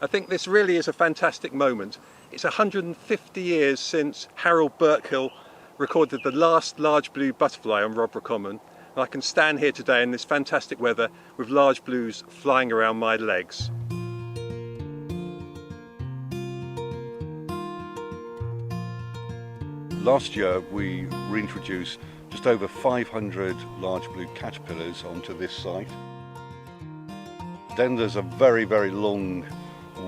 I think this really is a fantastic moment. It's 150 years since Harold Burkill recorded the last large blue butterfly on Rodborough Common, and I can stand here today in this fantastic weather with large blues flying around my legs. Last year we reintroduced just over 500 large blue caterpillars onto this site. Then there's a very, very long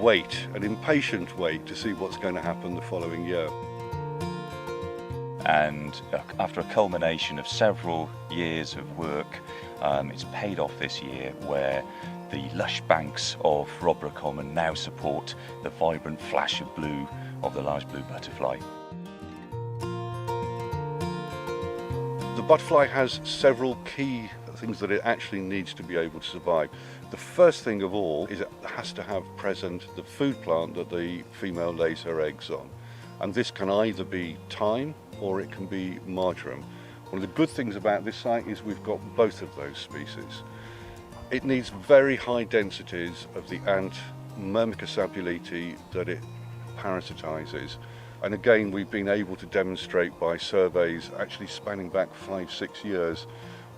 wait, an impatient wait to see what's going to happen the following year. And after a culmination of several years of work, it's paid off this year, where the lush banks of Rodborough Common now support the vibrant flash of blue of the large blue butterfly. The butterfly has several key things that it actually needs to be able to survive. The first thing of all is it has to have present the food plant that the female lays her eggs on. And this can either be thyme or it can be marjoram. One of the good things about this site is we've got both of those species. It needs very high densities of the ant Myrmica sabuleti that it parasitizes. And again, we've been able to demonstrate by surveys actually spanning back 5-6 years.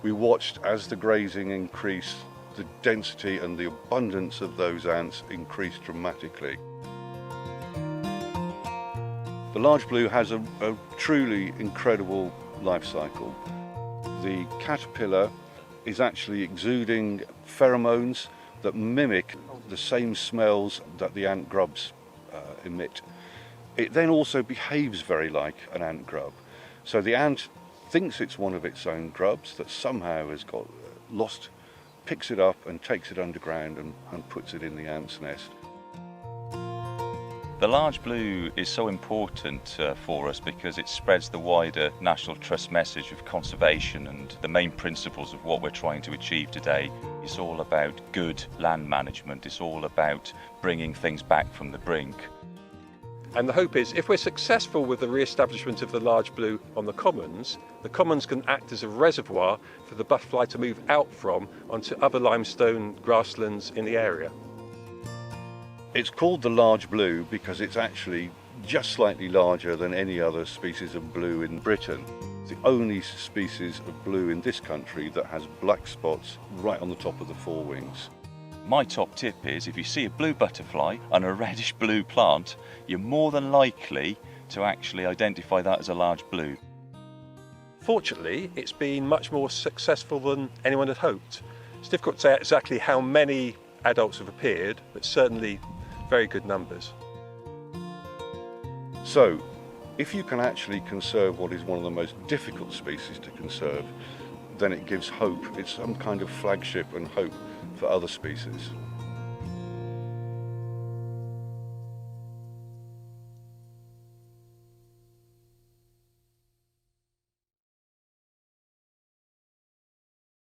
We watched as the grazing increased, the density and the abundance of those ants increased dramatically. The large blue has a truly incredible life cycle. The caterpillar is actually exuding pheromones that mimic the same smells that the ant grubs emit. It then also behaves very like an ant grub. So the ant thinks it's one of its own grubs that somehow has got lost, picks it up and takes it underground and puts it in the ant's nest. The large blue is so important for us because it spreads the wider National Trust message of conservation and the main principles of what we're trying to achieve today. It's all about good land management, it's all about bringing things back from the brink. And the hope is, if we're successful with the re-establishment of the large blue on the commons can act as a reservoir for the butterfly to move out from onto other limestone grasslands in the area. It's called the large blue because it's actually just slightly larger than any other species of blue in Britain. It's the only species of blue in this country that has black spots right on the top of the forewings. My top tip is, if you see a blue butterfly on a reddish blue plant, you're more than likely to actually identify that as a large blue. Fortunately, it's been much more successful than anyone had hoped. It's difficult to say exactly how many adults have appeared, but certainly very good numbers. So, if you can actually conserve what is one of the most difficult species to conserve, then it gives hope. It's some kind of flagship and hope for other species.